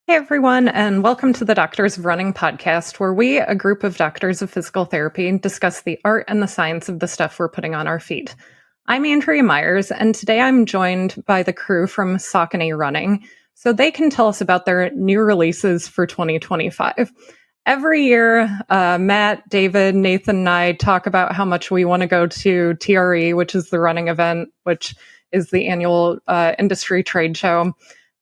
Hey everyone, and welcome to the Doctors of Running podcast, where we, a group of doctors of physical therapy, discuss the art and the science of the stuff we're putting on our feet. I'm Andrea Myers, and today I'm joined by the crew from Saucony Running, so they can tell us about their new releases for 2025. Every year, Matt, David, Nathan, and I talk about how much we want to go to TRE, which is the running event, which is the annual industry trade show.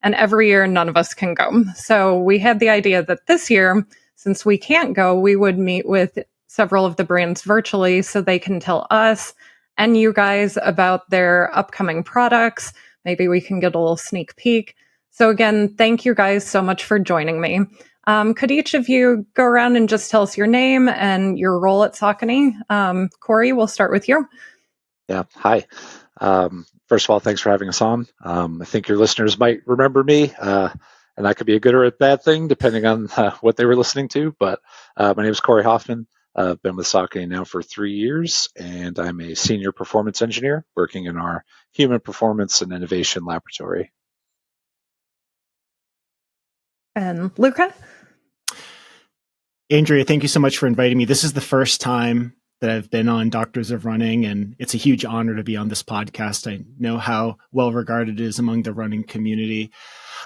And every year, none of us can go. So we had the idea that this year, since we can't go, we would meet with several of the brands virtually so they can tell us and you guys about their upcoming products. Maybe we can get a little sneak peek. So again, thank you guys so much for joining me. Could each of you go around and just tell us your name and your role at Saucony? Corey, we'll start with you. Yeah. Hi. First of all, thanks for having us on. I think your listeners might remember me, and that could be a good or a bad thing, depending on what they were listening to. But my name is Corey Hoffman. I've been with Saucony now for 3 years, and I'm a senior performance engineer working in our human performance and innovation laboratory. And Luca? Andrea, thank you so much for inviting me. This is the first time that I've been on Doctors of Running, and it's a huge honor to be on this podcast. I know how well regarded it is among the running community.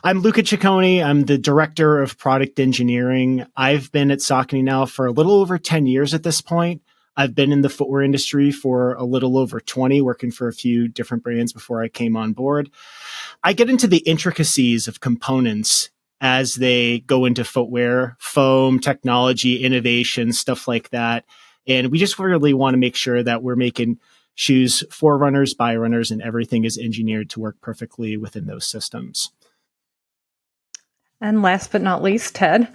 I'm Luca Ciccone. I'm the Director of Product Engineering. I've been at Saucony now for a little over 10 years at this point. I've been in the footwear industry for a little over 20, working for a few different brands before I came on board. I get into the intricacies of components as they go into footwear, foam, technology, innovation, stuff like that. And we just really want to make sure that we're making shoes for runners, by runners, and everything is engineered to work perfectly within those systems. And last but not least, Ted.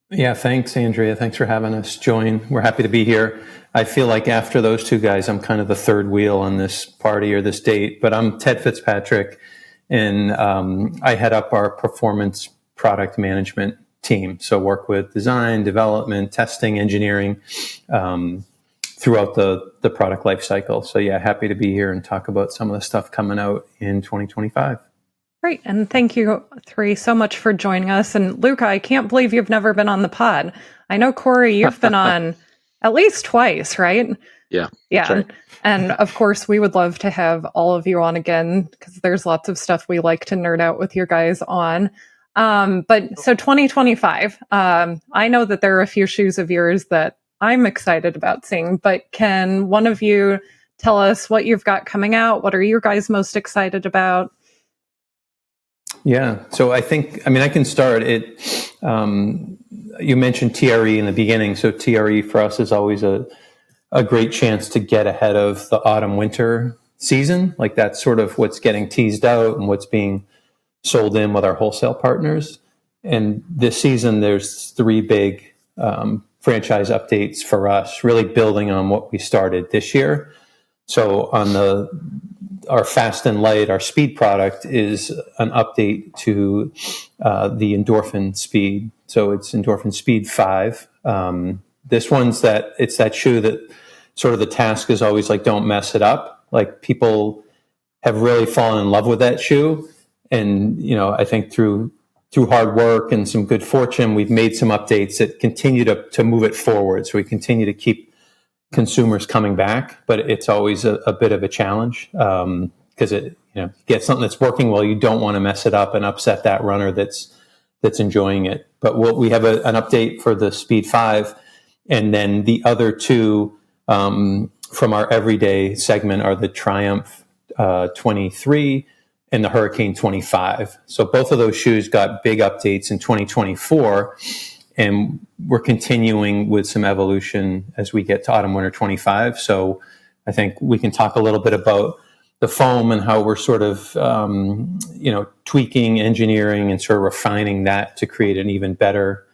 Yeah, thanks, Andrea. Thanks for having us join. We're happy to be here. I feel like after those two guys, I'm kind of the third wheel on this party or this date, but I'm Ted Fitzpatrick, and I head up our performance product management team. So work with design, development, testing, engineering throughout the product life cycle. So yeah, happy to be here and talk about some of the stuff coming out in 2025. Great. And thank you three so much for joining us. And Luca, I can't believe you've never been on the pod. I know, Corey, you've been on at least twice, right? Yeah. Right. And of course, we would love to have all of you on again because there's lots of stuff we like to nerd out with you guys on. But so 2025, I know that there are a few shoes of yours that I'm excited about seeing, but can one of you tell us what you've got coming out? What are you guys most excited about? Yeah. So I can start it. You mentioned TRE in the beginning. So TRE for us is always a great chance to get ahead of the autumn winter season. Like that's sort of what's getting teased out and what's being sold in with our wholesale partners. And this season, there's 3 big franchise updates for us, really building on what we started this year. So on our Fast and Light, our speed product is an update to the Endorphin Speed. So it's Endorphin Speed 5. This one's it's that shoe that sort of the task is always like, don't mess it up. Like people have really fallen in love with that shoe. And, I think through hard work and some good fortune, we've made some updates that continue to move it forward. So we continue to keep consumers coming back, but it's always a bit of a challenge because you get something that's working well, you don't want to mess it up and upset that runner that's enjoying it. But we have an update for the Speed 5, and then the other 2 from our everyday segment are the Triumph 23 and the Hurricane 25. So both of those shoes got big updates in 2024, and we're continuing with some evolution as we get to autumn winter 25. So I think we can talk a little bit about the foam and how we're sort of tweaking, engineering, and sort of refining that to create an even better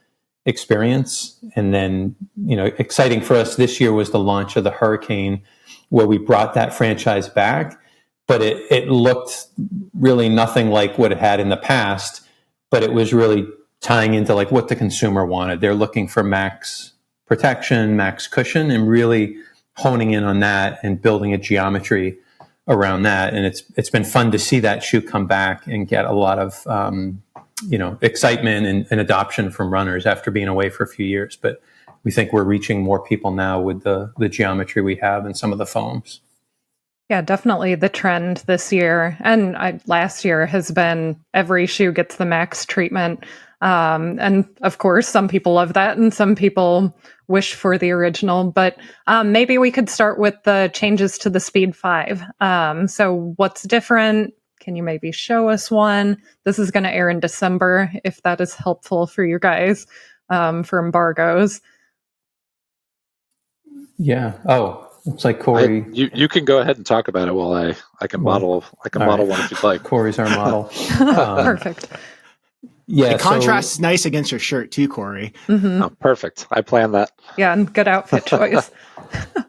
experience. And then exciting for us this year was the launch of the Hurricane, where we brought that franchise back. But it looked really nothing like what it had in the past, but it was really tying into like what the consumer wanted. They're looking for max protection, max cushion, and really honing in on that and building a geometry around that. And it's been fun to see that shoe come back and get a lot of excitement and adoption from runners after being away for a few years. But we think we're reaching more people now with the geometry we have and some of the foams. Yeah, definitely the trend this year and last year has been every shoe gets the max treatment. And of course, some people love that and some people wish for the original. But maybe we could start with the changes to the Speed 5. So what's different? Can you maybe show us one? This is going to air in December, if that is helpful for you guys for embargoes. Yeah. Oh, looks like Corey. You can go ahead and talk about it while I can model model one if you'd like. Corey's our model. Perfect. Yeah, the contrast is nice against your shirt too, Corey. Mm-hmm. Oh, perfect. I planned that. Yeah, and good outfit choice.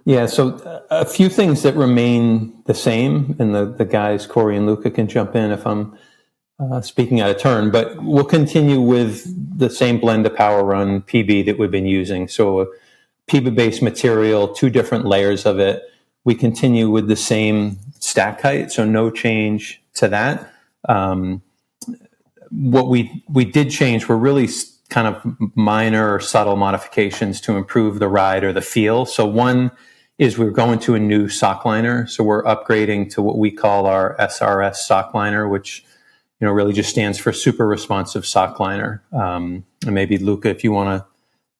Yeah, so a few things that remain the same, and the guys, Corey and Luca, can jump in if I'm speaking out of turn, but we'll continue with the same blend of Power Run PB that we've been using. So a PB-based material, 2 different layers of it. We continue with the same stack height, so no change to that. What we did change were really kind of minor, subtle modifications to improve the ride or the feel. So one is we're going to a new sock liner. So we're upgrading to what we call our SRS sock liner, which really just stands for super responsive sock liner. And maybe Luca, if you want to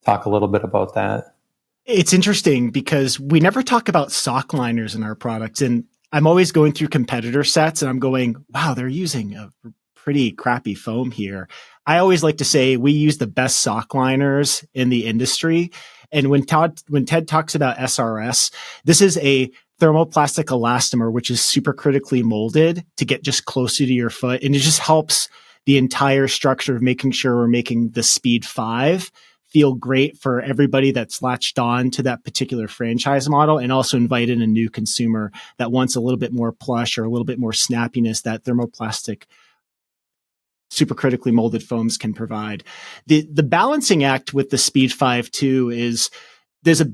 talk a little bit about that. It's interesting because we never talk about sock liners in our products. And I'm always going through competitor sets and I'm going, wow, they're using a pretty crappy foam here. I always like to say we use the best sock liners in the industry. And when Ted talks about SRS, this is a thermoplastic elastomer, which is super critically molded to get just closer to your foot. And it just helps the entire structure of making sure we're making the Speed 5 feel great for everybody that's latched on to that particular franchise model, and also invite in a new consumer that wants a little bit more plush or a little bit more snappiness that thermoplastic super critically molded foams can provide. The balancing act with the Speed 5 too is there's a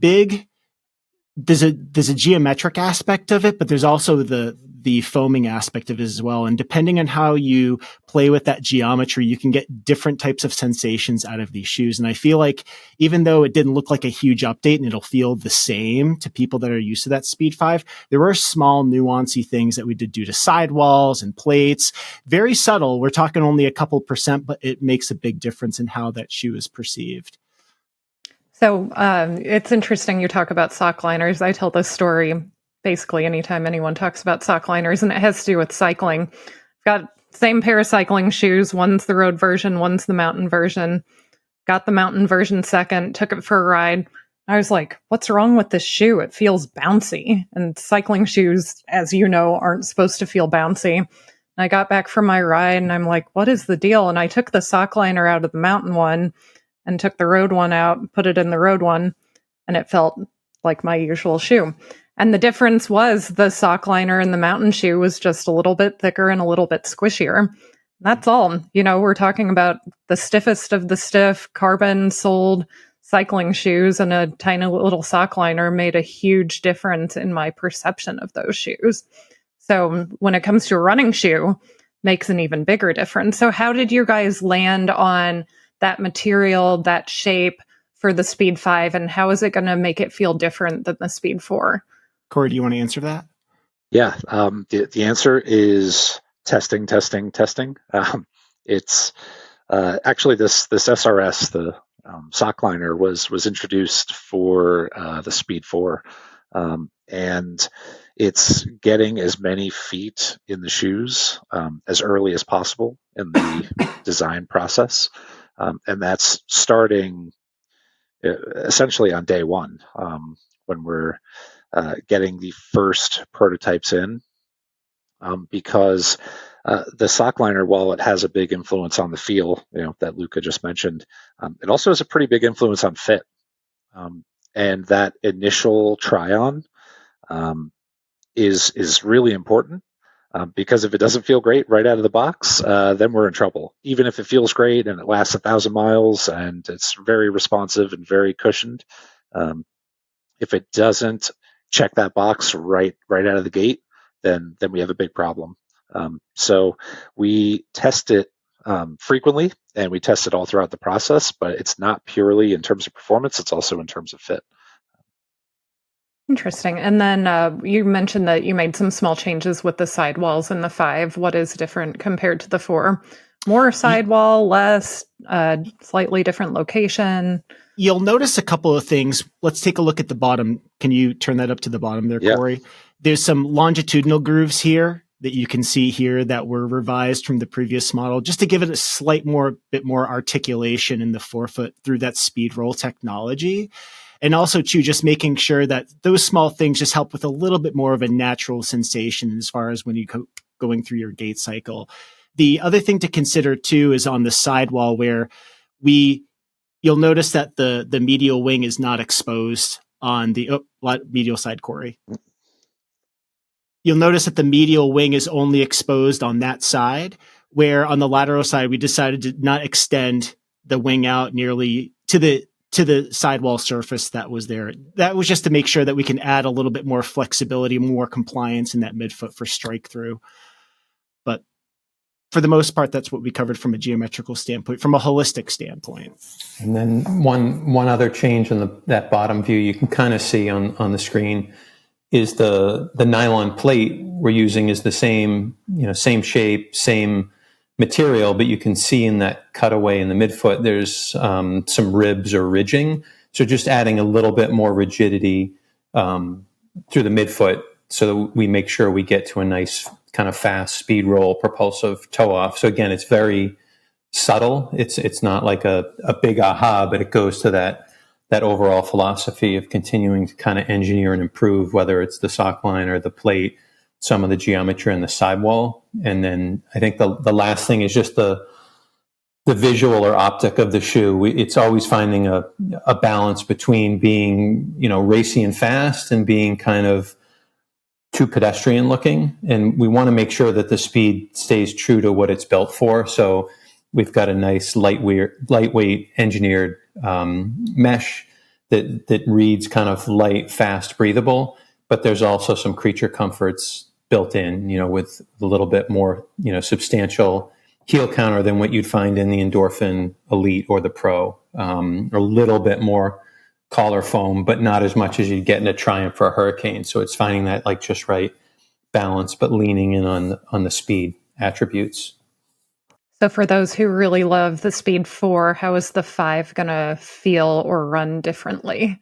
geometric aspect of it, but there's also the foaming aspect of it as well. And depending on how you play with that geometry, you can get different types of sensations out of these shoes. And I feel like even though it didn't look like a huge update and it'll feel the same to people that are used to that Speed 5, there were small nuancy things that we did do to sidewalls and plates. Very subtle. We're talking only a couple percent, but it makes a big difference in how that shoe is perceived. So it's interesting you talk about sock liners. I tell this story basically anytime anyone talks about sock liners, and it has to do with cycling. I've got same pair of cycling shoes. One's the road version, one's the mountain version. Got the mountain version second, took it for a ride. I was like, what's wrong with this shoe? It feels bouncy. And cycling shoes, as you know, aren't supposed to feel bouncy. And I got back from my ride and I'm like, what is the deal? And I took the sock liner out of the mountain one and took the road one out, put it in the road one, and it felt like my usual shoe. And the difference was the sock liner in the mountain shoe was just a little bit thicker and a little bit squishier. That's all. We're talking about the stiffest of the stiff carbon soled cycling shoes, and a tiny little sock liner made a huge difference in my perception of those shoes. So when it comes to a running shoe, makes an even bigger difference. So how did you guys land on that material, that shape for the Speed 5, and how is it going to make it feel different than the Speed 4? Corey, do you want to answer that? Yeah, the answer is testing. It's actually this SRS, the sock liner, was introduced for the Speed 4, and it's getting as many feet in the shoes as early as possible in the design process, and that's starting essentially on day one when we're getting the first prototypes in, because the sock liner, while it has a big influence on the feel, that Luca just mentioned, it also has a pretty big influence on fit. And that initial try-on is really important, because if it doesn't feel great right out of the box, then we're in trouble. Even if it feels great and it lasts 1,000 miles and it's very responsive and very cushioned, if it doesn't check that box right out of the gate, then we have a big problem. So we test it frequently, and we test it all throughout the process, but it's not purely in terms of performance, it's also in terms of fit. Interesting. And then you mentioned that you made some small changes with the sidewalls in the 5. What is different compared to the 4? More sidewall, less, slightly different location? You'll notice a couple of things. Let's take a look at the bottom. Can you turn that up to the bottom there, Yeah. Corey? There's some longitudinal grooves here that you can see here that were revised from the previous model, just to give it a bit more articulation in the forefoot through that speed roll technology. And also, too, just making sure that those small things just help with a little bit more of a natural sensation as far as when you going through your gait cycle. The other thing to consider, too, is on the sidewall where you'll notice that the medial wing is not exposed on the medial side, Corey. You'll notice that the medial wing is only exposed on that side, where on the lateral side, we decided to not extend the wing out nearly to the sidewall surface that was there. That was just to make sure that we can add a little bit more flexibility, more compliance in that midfoot for strike through. But for the most part, that's what we covered from a geometrical standpoint, from a holistic standpoint. And then one other change in that bottom view you can kind of see on the screen is the nylon plate we're using is the same shape, same material, but you can see in that cutaway in the midfoot, there's some ribs or ridging. So just adding a little bit more rigidity through the midfoot so that we make sure we get to a nice kind of fast speed roll, propulsive toe off. So again, it's very subtle. It's not like a big aha, but it goes to that overall philosophy of continuing to kind of engineer and improve, whether it's the sock line or the plate, some of the geometry and the sidewall. And then I think the last thing is just the visual or optic of the shoe. It's always finding a balance between being, racy and fast and being kind of too pedestrian looking. And we want to make sure that the speed stays true to what it's built for. So we've got a nice lightweight engineered mesh that reads kind of light, fast, breathable. But there's also some creature comforts built in, with a little bit more, substantial heel counter than what you'd find in the Endorphin Elite or the Pro. A little bit more collar foam, but not as much as you'd get in a Triumph or a Hurricane. So it's finding that like just right balance, but leaning in on the speed attributes. So for those who really love the Speed 4, how is the 5 going to feel or run differently?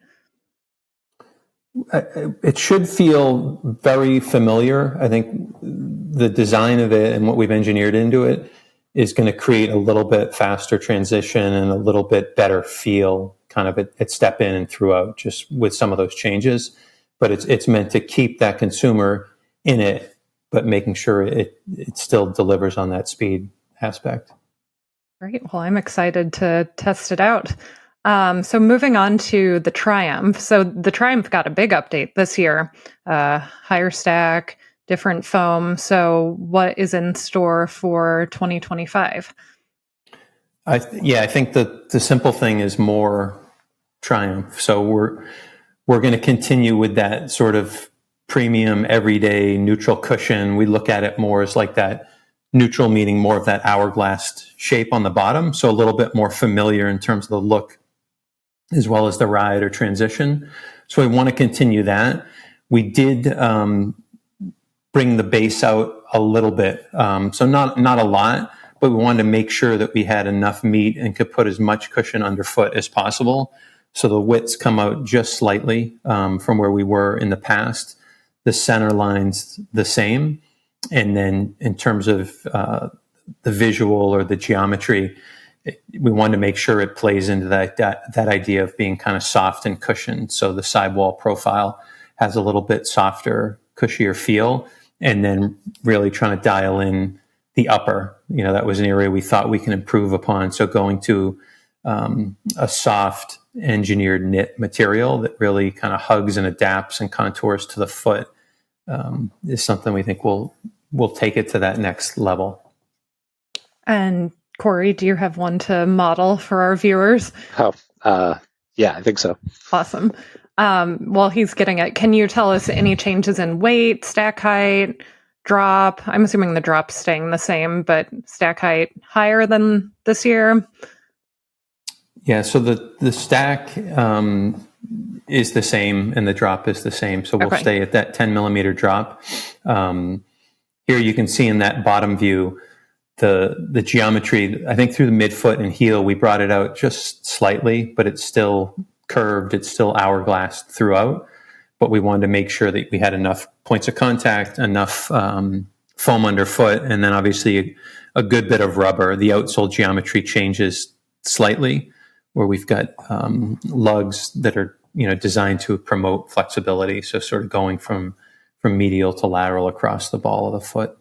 It should feel very familiar. I think the design of it and what we've engineered into it is going to create a little bit faster transition and a little bit better feel kind of at step in and throughout, just with some of those changes. But it's meant to keep that consumer in it, but making sure it still delivers on that speed aspect. Great. Well, I'm excited to test it out. So moving on to the Triumph. So the Triumph got a big update this year, higher stack, different foam. So what is in store for 2025? I think the simple thing is more Triumph. So we're going to continue with that sort of premium, everyday, neutral cushion. We look at it more as like that neutral, meaning more of that hourglass shape on the bottom. So a little bit more familiar in terms of the look as well as the ride or transition. So we want to continue that. We did bring the base out a little bit. So not a lot, but we wanted to make sure that we had enough meat and could put as much cushion underfoot as possible. So the widths come out just slightly from where we were in the past. The center line's the same. And then in terms of the visual or the geometry, we wanted to make sure it plays into that idea of being kind of soft and cushioned. So the sidewall profile has a little bit softer, cushier feel, and then really trying to dial in the upper. That was an area we thought we can improve upon. So going to a soft engineered knit material that really kind of hugs and adapts and contours to the foot is something we think will take it to that next level. And Corey, do you have one to model for our viewers? Yeah, I think so. Awesome. While he's getting it, can you tell us any changes in weight, stack height, drop? I'm assuming the drop's staying the same, but stack height higher than this year? Yeah, so the stack is the same and the drop is the same. So we'll stay at that 10 millimeter drop. Here you can see in that bottom view the geometry. I think through the midfoot and heel, we brought it out just slightly, but it's still curved. It's still hourglass throughout. But we wanted to make sure that we had enough points of contact, enough foam underfoot, and then obviously a good bit of rubber. The outsole geometry changes slightly, where we've got lugs that are designed to promote flexibility. So sort of going from medial to lateral across the ball of the foot.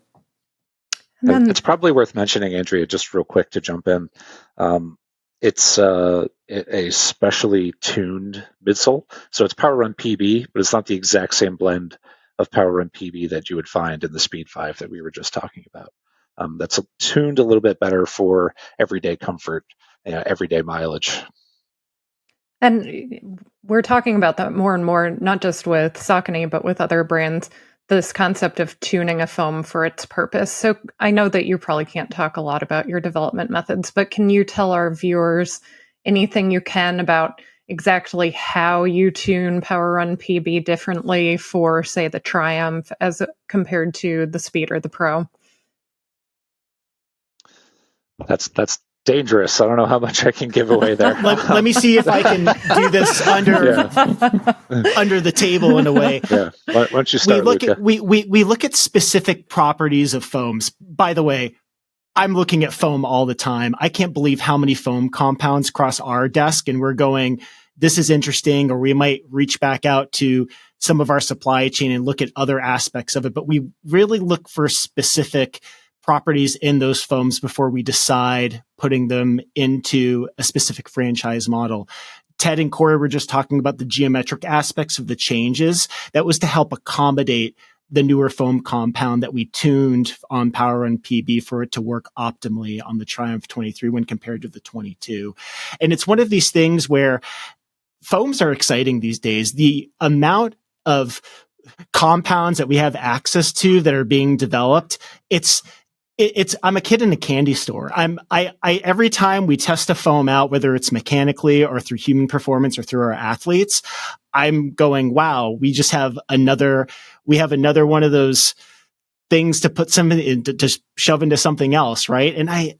It's probably worth mentioning, Andrea, just real quick to jump in. It's a specially tuned midsole. So it's Power Run PB, but it's not the exact same blend of Power Run PB that you would find in the Speed 5 that we were just talking about. That's tuned a little bit better for everyday comfort, everyday mileage. And we're talking about that more and more, not just with Saucony, but with other brands, this concept of tuning a foam for its purpose. So I know that you probably can't talk a lot about your development methods, but can you tell our viewers anything you can about exactly how you tune Power Run PB differently for, say, the Triumph as compared to the Speed or the Pro? That's dangerous. I don't know how much I can give away there. Let me see if I can do this under the table in a way. Yeah. Why don't you start, we look at specific properties of foams. By the way, I'm looking at foam all the time. I can't believe how many foam compounds cross our desk, and we're going, this is interesting, or we might reach back out to some of our supply chain and look at other aspects of it. But we really look for specific properties in those foams before we decide putting them into a specific franchise model. Ted and Corey were just talking about the geometric aspects of the changes. That was to help accommodate the newer foam compound that we tuned on Power Run PB for it to work optimally on the Triumph 23 when compared to the 22. And it's one of these things where foams are exciting these days. The amount of compounds that we have access to that are being developed, I'm a kid in a candy store. I every time we test a foam out, whether it's mechanically or through human performance or through our athletes, I'm going, wow, we have another one of those things to put something in, to shove into something else. Right. And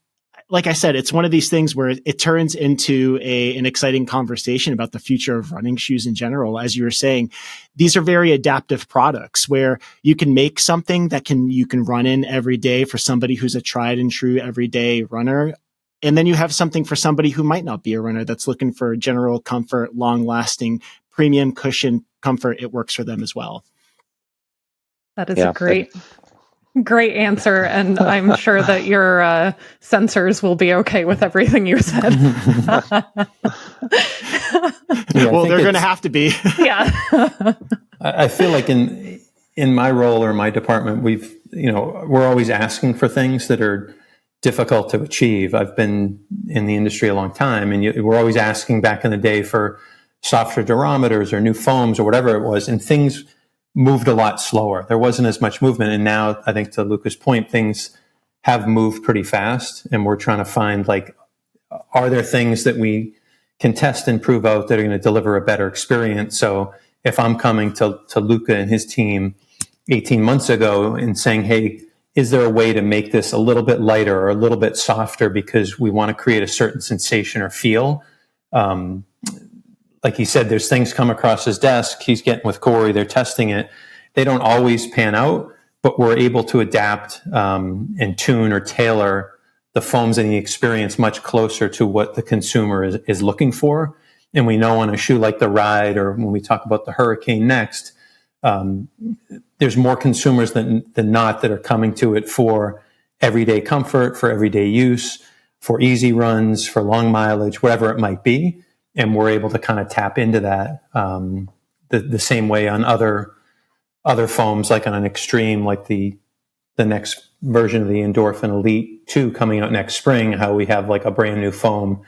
like I said, it's one of these things where it turns into an exciting conversation about the future of running shoes in general. As you were saying, these are very adaptive products where you can make something that you can run in every day for somebody who's a tried and true everyday runner. And then you have something for somebody who might not be a runner that's looking for general comfort, long lasting, premium cushion comfort. It works for them as well. That is a great answer, and I'm sure that your sensors will be okay with everything you said. Well, they're going to have to be. Yeah. I feel like in my role or my department, we're always asking for things that are difficult to achieve. I've been in the industry a long time, and we're always asking back in the day for softer durometers or new foams or whatever it was, and things moved a lot slower. There wasn't as much movement. And now I think to Luca's point, things have moved pretty fast. And we're trying to find, are there things that we can test and prove out that are going to deliver a better experience? So if I'm coming to Luca and his team 18 months ago and saying, hey, is there a way to make this a little bit lighter or a little bit softer because we want to create a certain sensation or feel? Like he said, there's things come across his desk. He's getting with Corey. They're testing it. They don't always pan out, but we're able to adapt and tune or tailor the foams and the experience much closer to what the consumer is looking for. And we know on a shoe like the Ride, or when we talk about the Hurricane next, there's more consumers than not that are coming to it for everyday comfort, for everyday use, for easy runs, for long mileage, whatever it might be. And we're able to kind of tap into that the same way on other foams, like on an Extreme, like the next version of the Endorphin Elite 2 coming out next spring, how we have like a brand new foam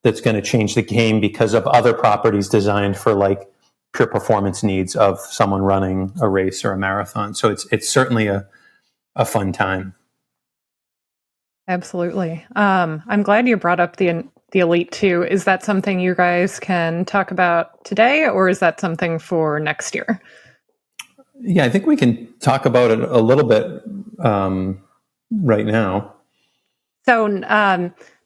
that's going to change the game because of other properties designed for like pure performance needs of someone running a race or a marathon. So it's certainly a a fun time. Absolutely. I'm glad you brought up the Elite 2. Is that something you guys can talk about today, or is that something for next year? Yeah, I think we can talk about it a little bit right now. So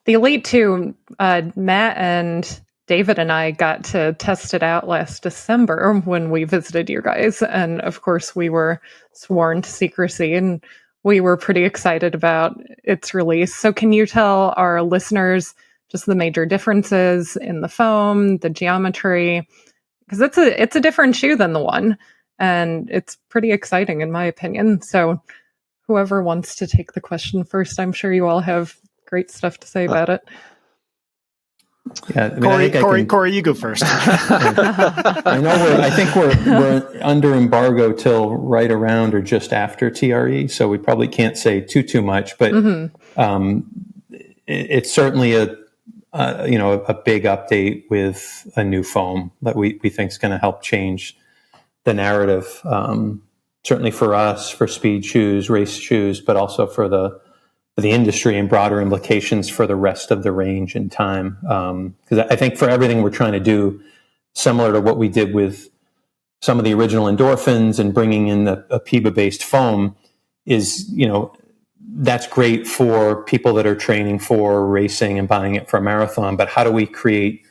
the Elite 2, Matt and David and I got to test it out last December when we visited you guys. And of course, we were sworn to secrecy, and we were pretty excited about its release. So can you tell our listeners just the major differences in the foam, the geometry? Because it's a different shoe than the one, and it's pretty exciting in my opinion. So whoever wants to take the question first, I'm sure you all have great stuff to say about it. Yeah, I mean, Corey, you go first. I think we're under embargo till right around or just after TRE, so we probably can't say too much. But it's certainly a big update with a new foam that we think is going to help change the narrative. Certainly for us, for speed shoes, race shoes, but also for the industry and broader implications for the rest of the range and time. Because I think for everything we're trying to do, similar to what we did with some of the original endorphins and bringing in a PIBA-based foam, is, that's great for people that are training for racing and buying it for a marathon. But how do we create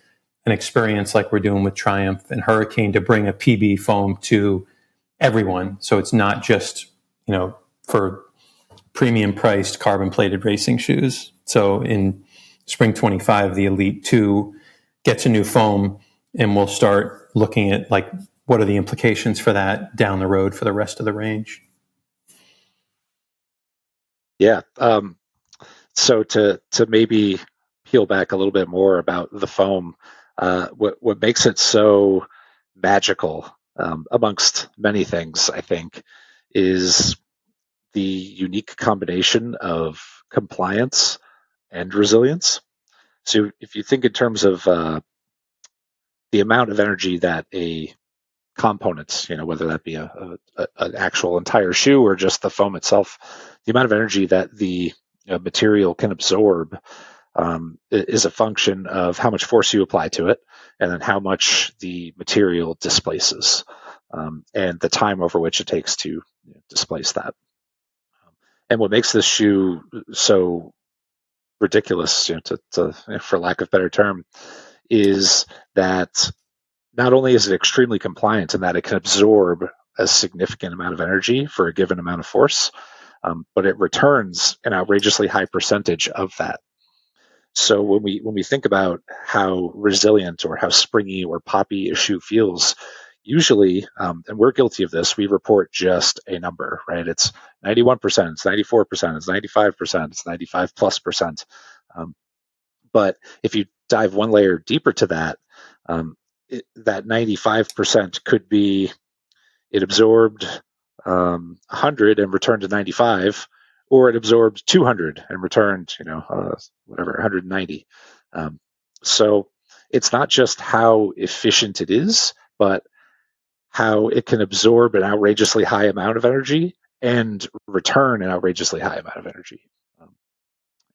an experience like we're doing with Triumph and Hurricane to bring a PB foam to everyone? So it's not just, for premium priced carbon plated racing shoes. So in spring 25, the Elite 2 gets a new foam, and we'll start looking at what are the implications for that down the road for the rest of the range. Yeah. So to maybe peel back a little bit more about the foam, what makes it so magical, amongst many things, I think, is the unique combination of compliance and resilience. So if you think in terms of the amount of energy that a components, whether that be an actual entire shoe or just the foam itself, the amount of energy that the material can absorb is a function of how much force you apply to it, and then how much the material displaces, and the time over which it takes to displace that. And what makes this shoe so ridiculous, for lack of a better term, is that not only is it extremely compliant in that it can absorb a significant amount of energy for a given amount of force, but it returns an outrageously high percentage of that. So when we think about how resilient or how springy or poppy a shoe feels, usually, and we're guilty of this, we report just a number, right? It's 91%, it's 94%, it's 95%, it's 95 plus percent. But if you dive one layer deeper to that, that 95% could be it absorbed 100 and returned to 95, or it absorbed 200 and returned, 190. So it's not just how efficient it is, but how it can absorb an outrageously high amount of energy and return an outrageously high amount of energy.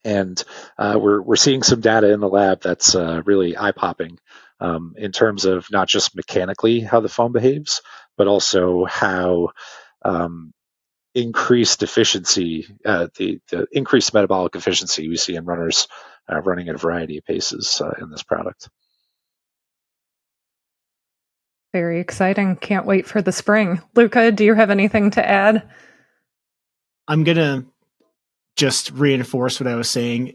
And we're seeing some data in the lab that's really eye-popping, in terms of not just mechanically how the foam behaves, but also how increased efficiency, the increased metabolic efficiency we see in runners running at a variety of paces in this product. Very exciting. Can't wait for the spring. Luca, do you have anything to add? I'm going to just reinforce what I was saying.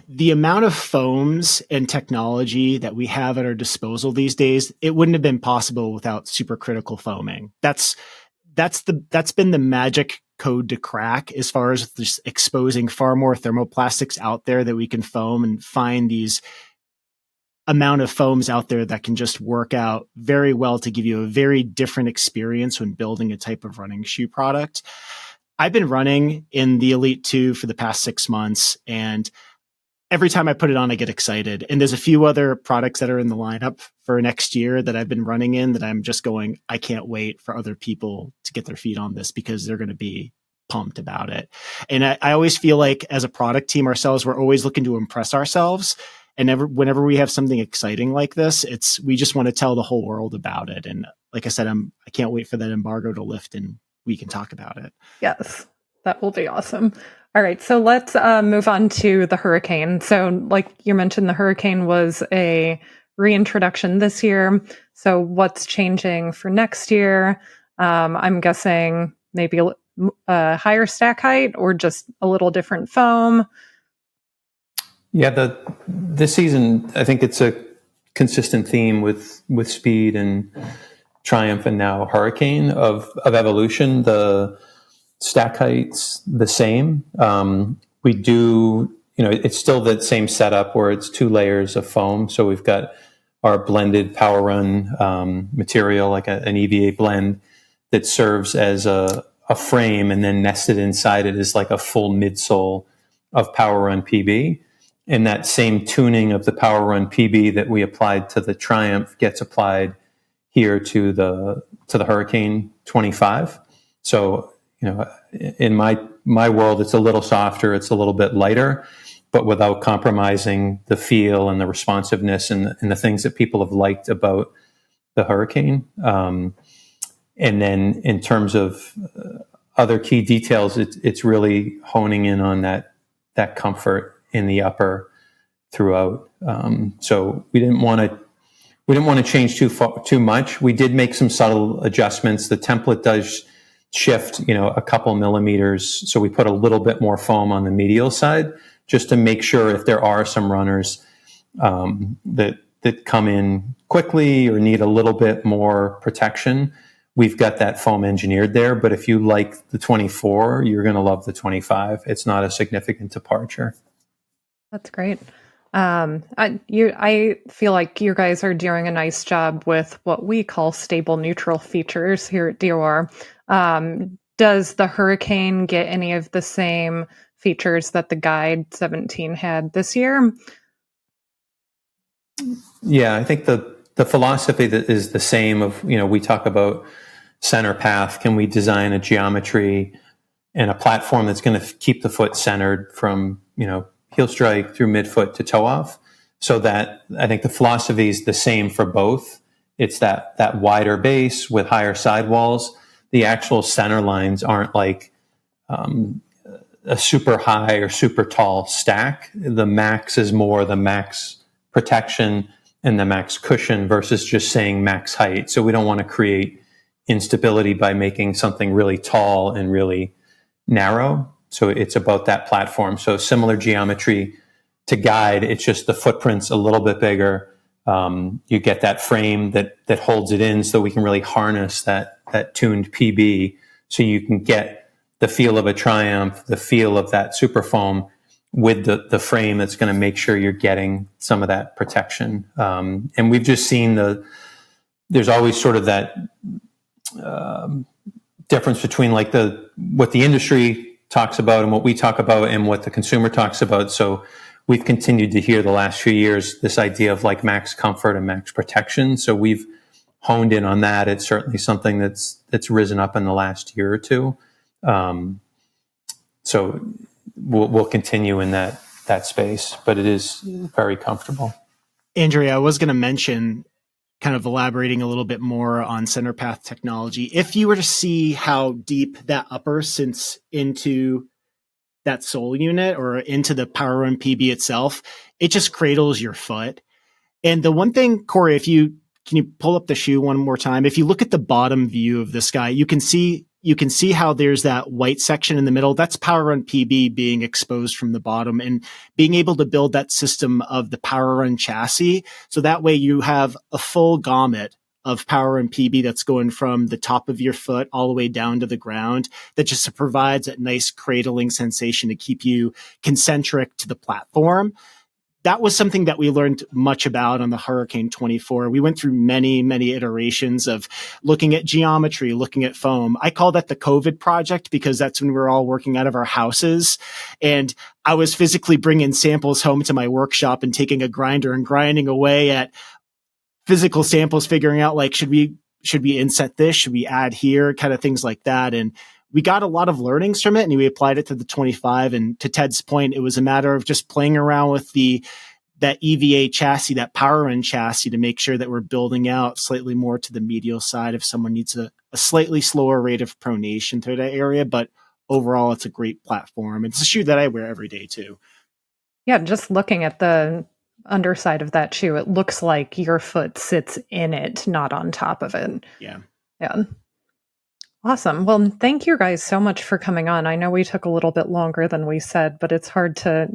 The amount of foams and technology that we have at our disposal these days, it wouldn't have been possible without supercritical foaming. That's been the magic code to crack, as far as just exposing far more thermoplastics out there that we can foam and find these amount of foams out there that can just work out very well to give you a very different experience when building a type of running shoe product. I've been running in the Elite 2 for the past 6 months, and every time I put it on, I get excited. And there's a few other products that are in the lineup for next year that I've been running in that I'm just going, I can't wait for other people to get their feet on this because they're going to be pumped about it. And I always feel like as a product team ourselves, we're always looking to impress ourselves. And whenever we have something exciting like this, we just want to tell the whole world about it. And like I said, I can't wait for that embargo to lift and we can talk about it. Yes, that will be awesome. All right, so let's move on to the Hurricane. So like you mentioned, the Hurricane was a reintroduction this year. So what's changing for next year? I'm guessing maybe a higher stack height or just a little different foam. Yeah, this season, I think it's a consistent theme with Speed and Triumph and now Hurricane of evolution. The stack height's the same. We do, it's still the same setup where it's 2 layers of foam. So we've got our blended Power Run material, like an EVA blend that serves as a frame, and then nested inside it is like a full midsole of Power Run PB. And that same tuning of the Power Run PB that we applied to the Triumph gets applied here to the Hurricane 25. So, in my world, it's a little softer, it's a little bit lighter, but without compromising the feel and the responsiveness and the things that people have liked about the Hurricane. And then in terms of other key details, it's really honing in on that comfort in the upper throughout. So we didn't want to change too much. We did make some subtle adjustments. The template does shift, a couple millimeters. So we put a little bit more foam on the medial side just to make sure if there are some runners that come in quickly or need a little bit more protection, we've got that foam engineered there. But if you like the 24, you're going to love the 25. It's not a significant departure. That's great. I feel like you guys are doing a nice job with what we call stable neutral features here at DOR. Does the Hurricane get any of the same features that the Guide 17 had this year? Yeah, I think the philosophy that is the same of, we talk about center path. Can we design a geometry and a platform that's going to keep the foot centered from, heel strike through midfoot to toe off? So that I think the philosophy is the same for both. It's that wider base with higher sidewalls. The actual center lines aren't like a super high or super tall stack. The max is more the max protection and the max cushion versus just saying max height. So we don't want to create instability by making something really tall and really narrow. So it's about that platform. So similar geometry to Guide, it's just the footprint's a little bit bigger. You get that frame that holds it in so we can really harness that tuned PB so you can get the feel of a Triumph, the feel of that super foam with the frame that's going to make sure you're getting some of that protection. And we've just seen there's always sort of that difference between like what the industry talks about and what we talk about and what the consumer talks about. So we've continued to hear the last few years this idea of like max comfort and max protection. So we've honed in on that. It's certainly something that's risen up in the last year or two. So we'll continue in that space, but it is very comfortable. Andrea, I was going to mention, kind of elaborating a little bit more on center path technology. If you were to see how deep that upper sinks into that sole unit or into the Power Run PB itself, it just cradles your foot. And the one thing, Corey, can you pull up the shoe one more time? If you look at the bottom view of this guy, you can see how there's that white section in the middle. That's Power Run PB being exposed from the bottom and being able to build that system of the Power Run chassis. So that way you have a full gamut of Power Run PB that's going from the top of your foot all the way down to the ground. That just provides that nice cradling sensation to keep you concentric to the platform. that was something that we learned much about on the Hurricane 24. We went through many, many iterations of looking at geometry, looking at foam. I call that the COVID project because that's when we were all working out of our houses. And I was physically bringing samples home to my workshop and taking a grinder and grinding away at physical samples, figuring out like, should we inset this? Should we add here? Kind of things like that. And we got a lot of learnings from it, and we applied it to the 25. And to Ted's point, it was a matter of just playing around with that EVA chassis, that power end chassis, to make sure that we're building out slightly more to the medial side if someone needs a slightly slower rate of pronation through that area. But overall, it's a great platform. It's a shoe that I wear every day too. Yeah, just looking at the underside of that shoe, it looks like your foot sits in it, not on top of it. Yeah. Awesome. Well, thank you guys so much for coming on. I know we took a little bit longer than we said, but it's hard to,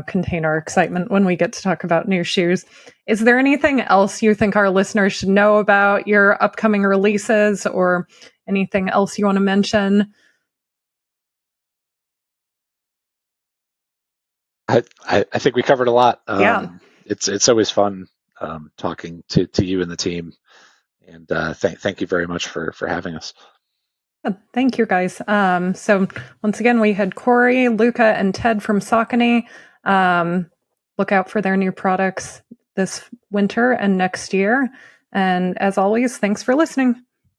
contain our excitement when we get to talk about new shoes. Is there anything else you think our listeners should know about your upcoming releases, or anything else you want to mention? I think we covered a lot. Yeah. It's always fun talking to you and the team, and thank you very much for having us. Thank you, guys. So once again, we had Corey, Luca, and Ted from Saucony. Look out for their new products this winter and next year. And as always, thanks for listening.